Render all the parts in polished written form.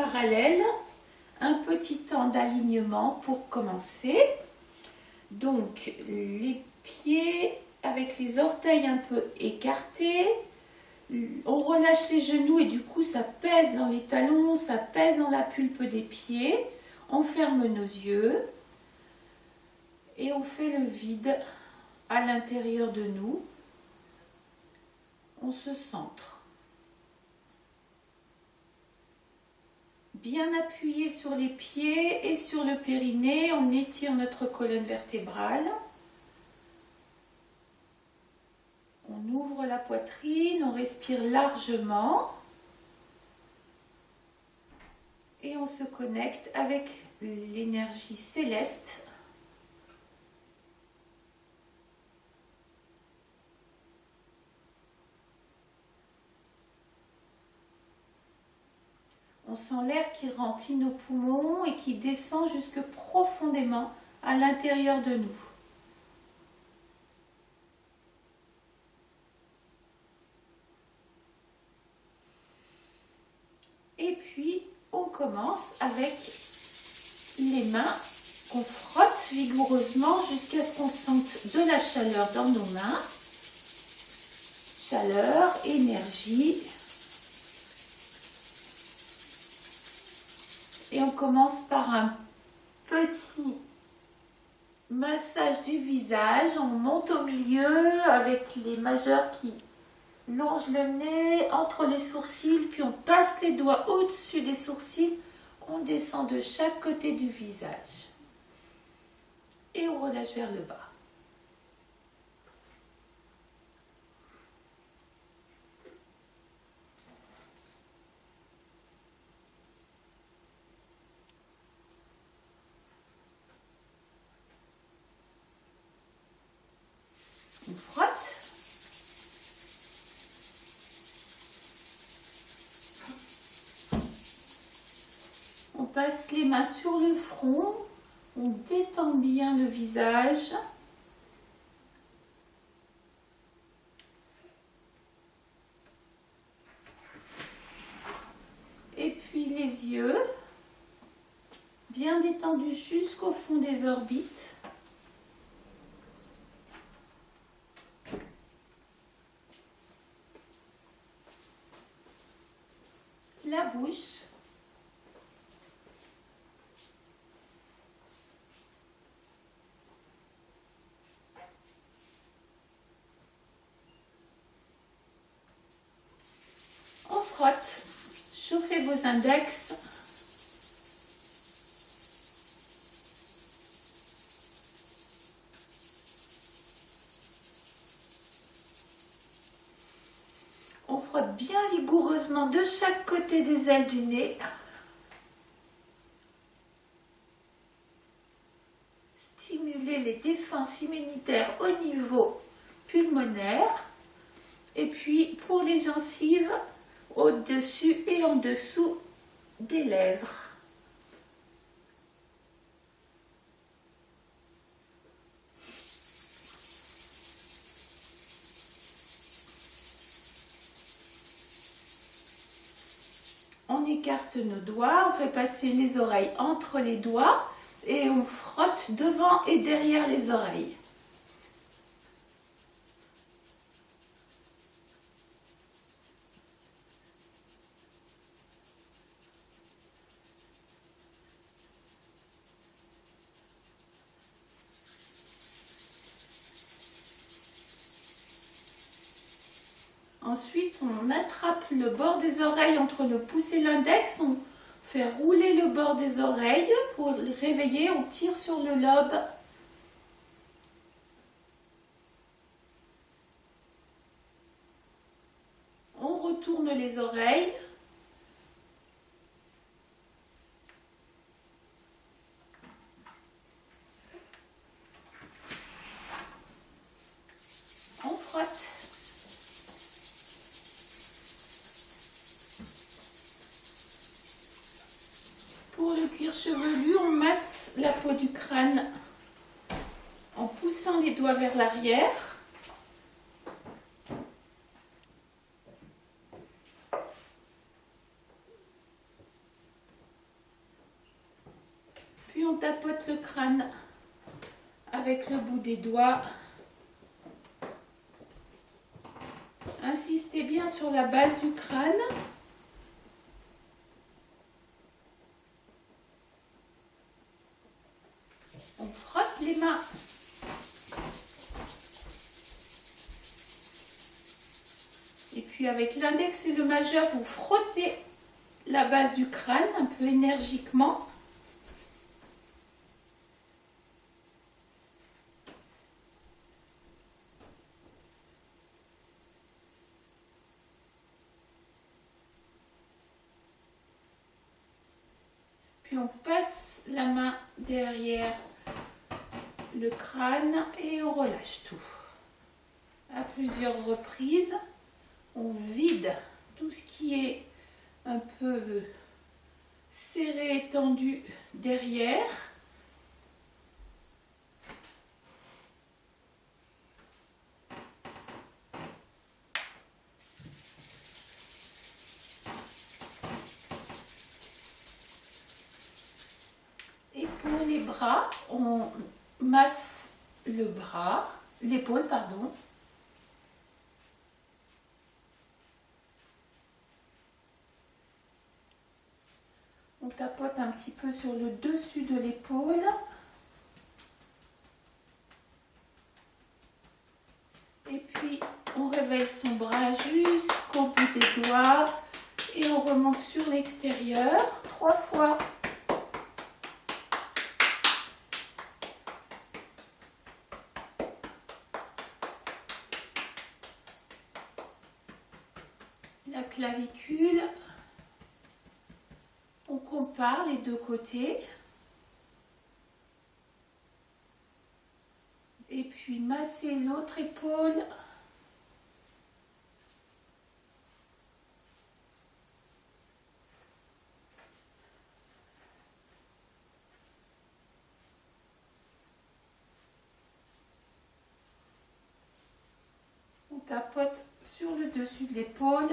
parallèle, un petit temps d'alignement pour commencer. Donc les pieds avec les orteils un peu écartés, on relâche les genoux et du coup ça pèse dans les talons, ça pèse dans la pulpe des pieds. On ferme nos yeux et on fait le vide à l'intérieur de nous. On se centre. Bien appuyé sur les pieds et sur le périnée, on étire notre colonne vertébrale. On ouvre la poitrine, on respire largement et on se connecte avec l'énergie céleste. On sent l'air qui remplit nos poumons et qui descend jusque profondément à l'intérieur de nous. Et puis, on commence avec les mains qu'on frotte vigoureusement jusqu'à ce qu'on sente de la chaleur dans nos mains. Chaleur, énergie. Et on commence par un petit massage du visage. On monte au milieu avec les majeurs qui longent le nez entre les sourcils, puis on passe les doigts au-dessus des sourcils. On descend de chaque côté du visage. Et on relâche vers le bas. On frotte. On passe les mains sur le front. On détend bien le visage. Et puis les yeux, bien détendus jusqu'au fond des orbites. La bouche. On frotte. Chauffez vos index. On frotte bien vigoureusement de chaque côté des ailes du nez. Stimuler les défenses immunitaires au niveau pulmonaire. Et puis pour les gencives, au-dessus et en dessous des lèvres. On écarte nos doigts, on fait passer les oreilles entre les doigts et on frotte devant et derrière les oreilles. Ensuite, on attrape le bord des oreilles entre le pouce et l'index. On fait rouler le bord des oreilles pour les réveiller. On tire sur le lobe. On retourne les oreilles. On frotte. Pour le cuir chevelu, on masse la peau du crâne en poussant les doigts vers l'arrière. on tapote le crâne avec le bout des doigts. Insistez bien sur la base du crâne. On frotte les mains. Et puis avec l'index et le majeur, vous frottez la base du crâne un peu énergiquement. Puis on passe la main derrière le crâne et on relâche tout. À plusieurs reprises, on vide tout ce qui est un peu serré et tendu derrière. Et pour les bras, on masse le bras, l'épaule, pardon. On tapote un petit peu sur le dessus de l'épaule. Et puis, on réveille son bras jusqu'au bout des doigts. Et on remonte sur l'extérieur 3 fois. La clavicule. On compare les deux côtés. Et puis masser l'autre épaule. On tapote sur le dessus de l'épaule.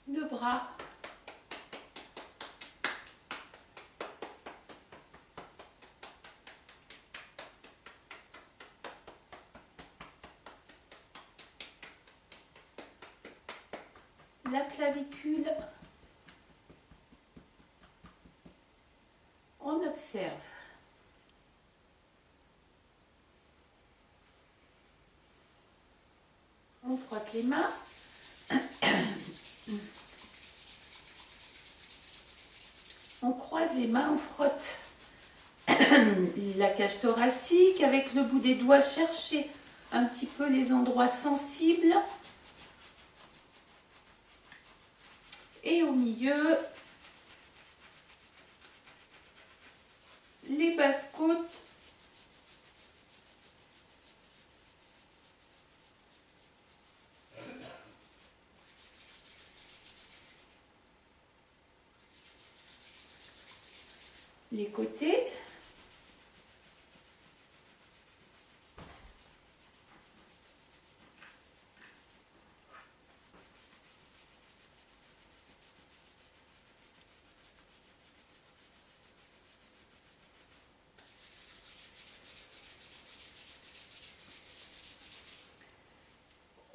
Le bras. La clavicule. On observe. On frotte les mains. On croise les mains, on frotte la cage thoracique avec le bout des doigts, chercher un petit peu les endroits sensibles. Et au milieu, les basses côtes. Les côtés.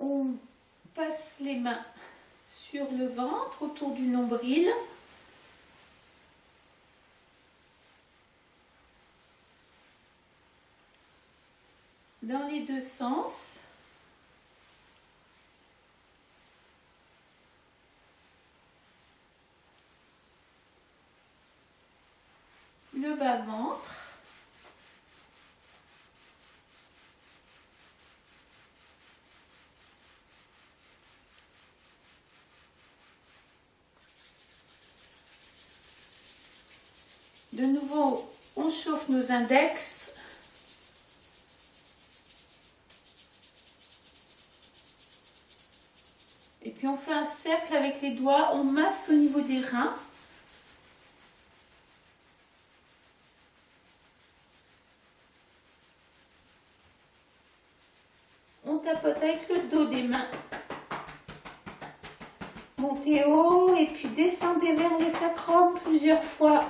On passe les mains sur le ventre, autour du nombril. Dans les deux sens. Le bas-ventre. De nouveau, on chauffe nos index. Et puis on fait un cercle avec les doigts, on masse au niveau des reins. On on tapote avec le dos des mains. Montez haut et puis descendez vers le sacrum plusieurs fois.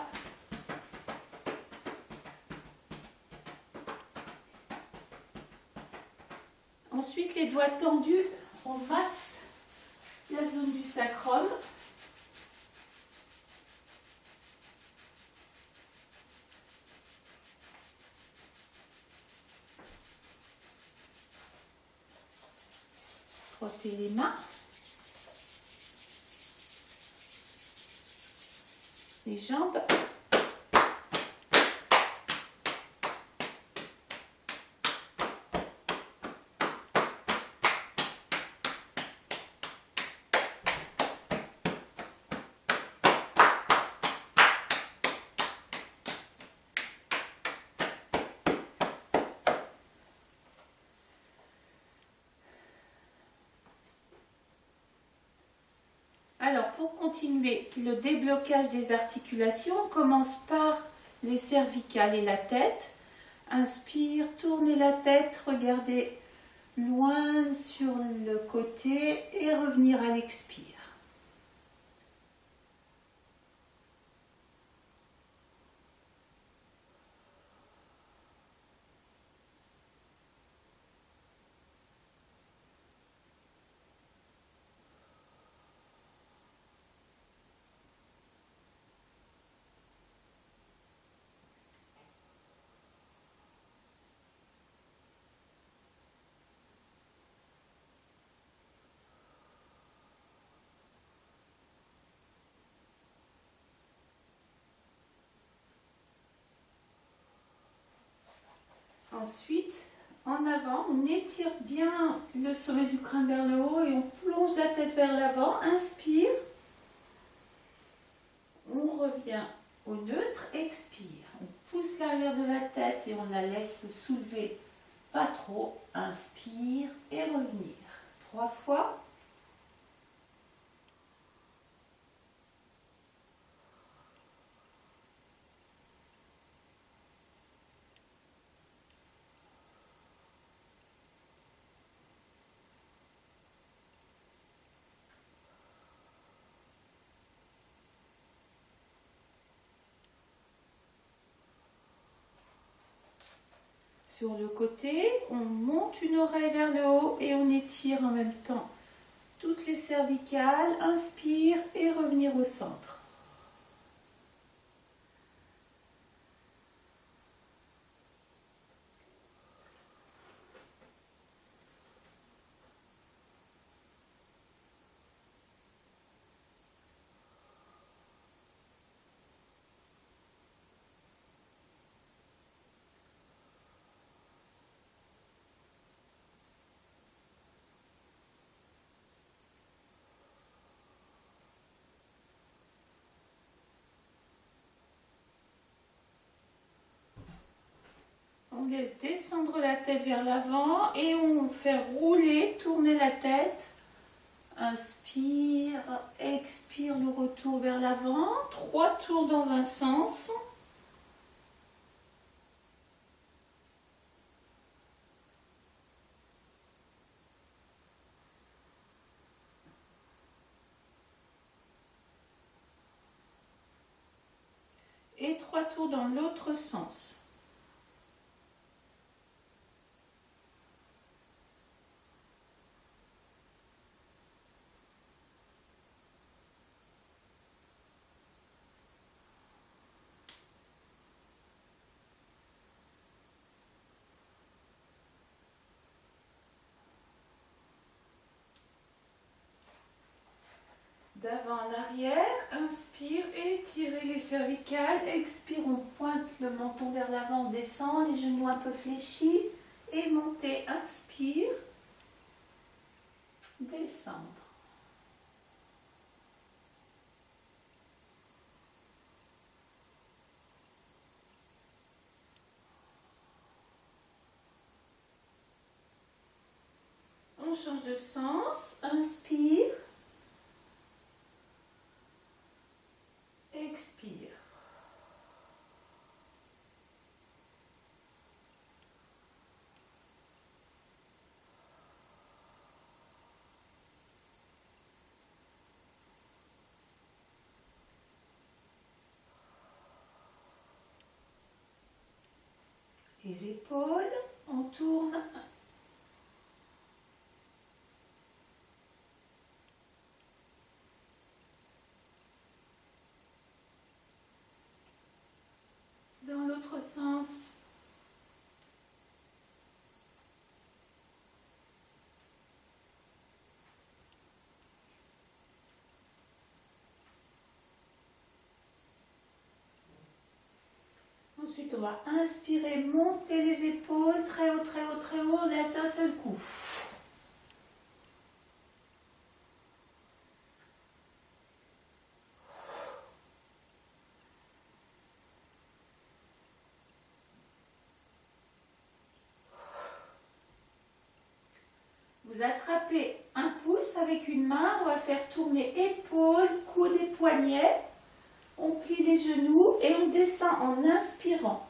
Ensuite, les doigts tendus, on masse la zone du sacrum. Frottez les mains. Les jambes. Alors, pour continuer le déblocage des articulations, on commence par les cervicales et la tête. Inspire, tournez la tête, regardez loin sur le côté et revenir à l'expire. Ensuite, en avant, on étire bien le sommet du crâne vers le haut et on plonge la tête vers l'avant. Inspire. On revient au neutre. Expire. On pousse l'arrière de la tête et on la laisse se soulever. Pas trop. Inspire et revenir. 3 fois. Sur le côté, on monte une oreille vers le haut et on étire en même temps toutes les cervicales. Inspire et revenir au centre. On laisse descendre la tête vers l'avant et on fait rouler, tourner la tête. Inspire, expire le retour vers l'avant. 3 tours dans un sens. Et 3 tours dans l'autre sens. D'avant en arrière, inspire et étirez les cervicales. Expire, on pointe le menton vers l'avant, on descend, les genoux un peu fléchis. Et montez, inspire, descendre. On change de sens, inspire. Expire. Ensuite, on va inspirer, monter les épaules, très haut, très haut, très haut, on lâche d'un seul coup. Vous attrapez un pouce avec une main, on va faire tourner épaules, coudes et poignets. On plie les genoux et on descend en inspirant.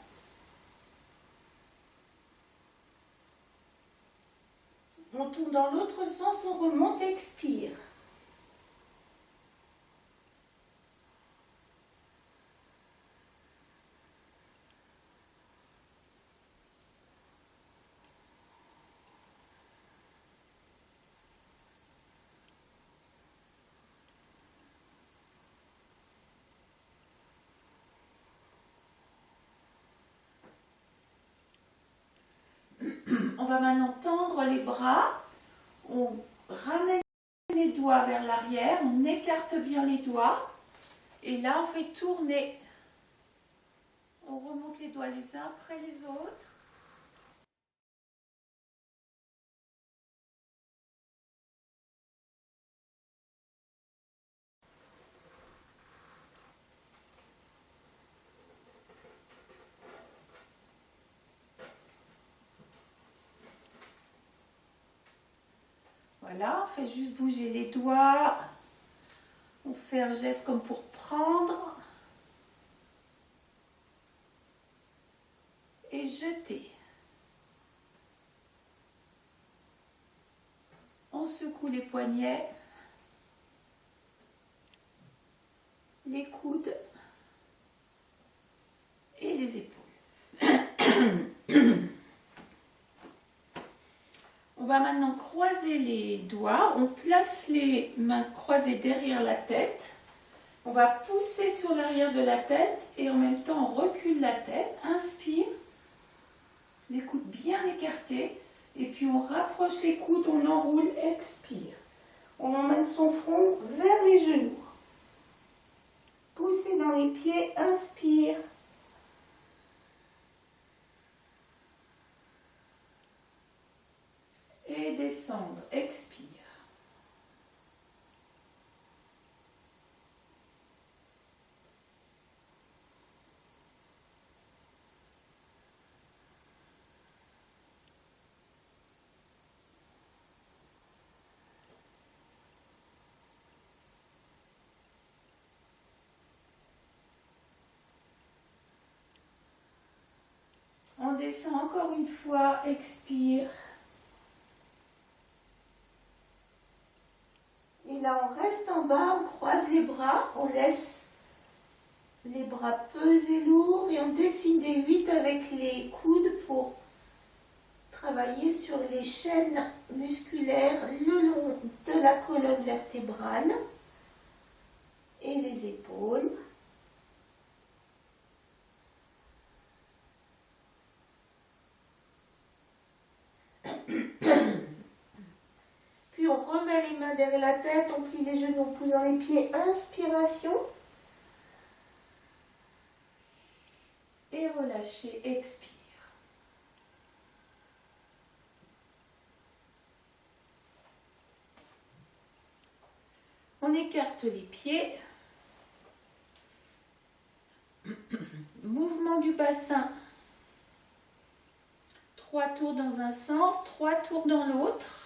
On tourne dans l'autre sens, on remonte, expire. On va maintenant tendre les bras. On ramène les doigts vers l'arrière, on écarte bien les doigts. Et là, on fait tourner. On remonte les doigts les uns après les autres. Voilà, on fait juste bouger les doigts. On fait un geste comme pour prendre. Et jeter. On secoue les poignets, les coudes et les épaules. On va maintenant croiser les doigts. On place les mains croisées derrière la tête. On va pousser sur l'arrière de la tête et en même temps on recule la tête. Inspire, les coudes bien écartés. Et puis on rapproche les coudes, on enroule, expire. On emmène son front vers les genoux. Poussez dans les pieds, inspire. Et descendre, expire. On descend encore une fois, expire. Et là, on reste en bas, on croise les bras, on laisse les bras peser lourd et on dessine des 8 avec les coudes pour travailler sur les chaînes musculaires le long de la colonne vertébrale et les épaules. Puis on remet les mains derrière la tête, on plie les genoux, on pousse dans les pieds, inspiration. Et relâchez, expire. On écarte les pieds. Mouvement du bassin. 3 tours dans un sens, 3 tours dans l'autre.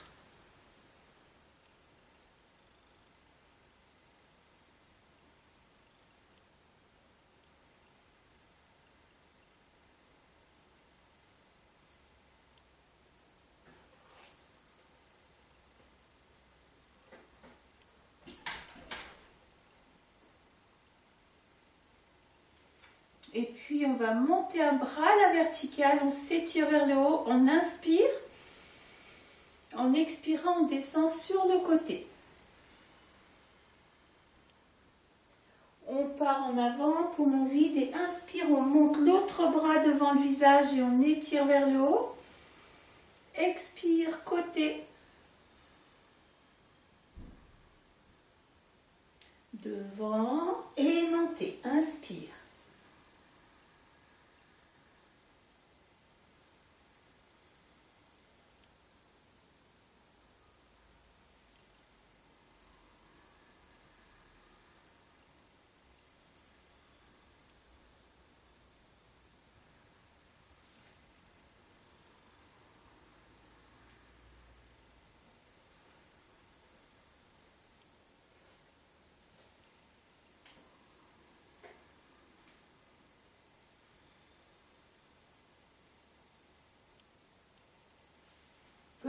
Et puis on va monter un bras à la verticale, on s'étire vers le haut, on inspire. En expirant, on descend sur le côté. On part en avant, poumon vide et inspire, on monte l'autre bras devant le visage et on étire vers le haut. Expire, côté. Devant et montez, inspire.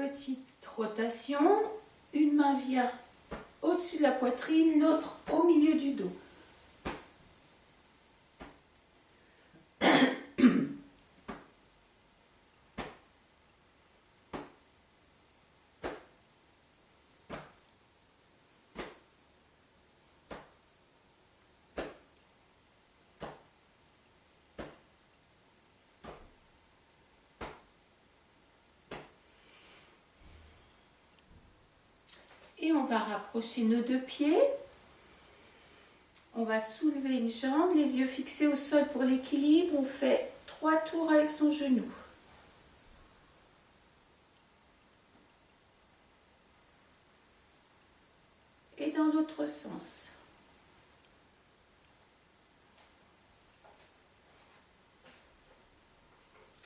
petite rotation. Une main vient au-dessus de la poitrine, l'autre au milieu du dos. Et on va rapprocher nos deux pieds. On va soulever une jambe, les yeux fixés au sol pour l'équilibre. On fait 3 tours avec son genou. Et dans l'autre sens.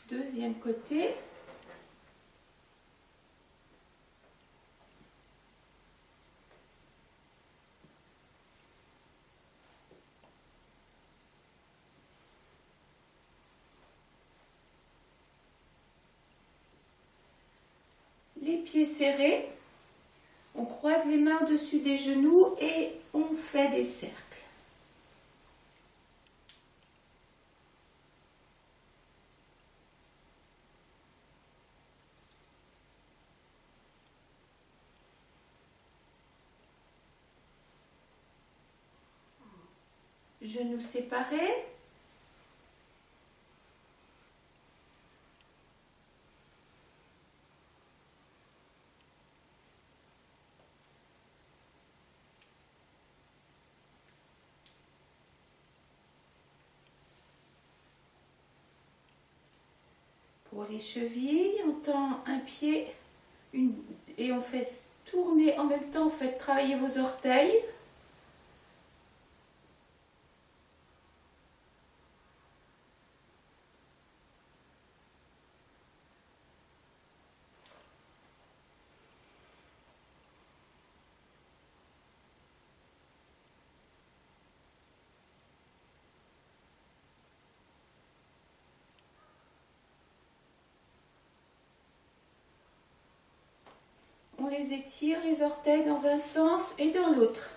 Deuxième côté. Les pieds serrés, on croise les mains au-dessus des genoux et on fait des cercles. Genoux séparés. Pour les chevilles, on tend un pied et on fait tourner en même temps, on fait travailler vos orteils. On les étire, les orteils dans un sens et dans l'autre.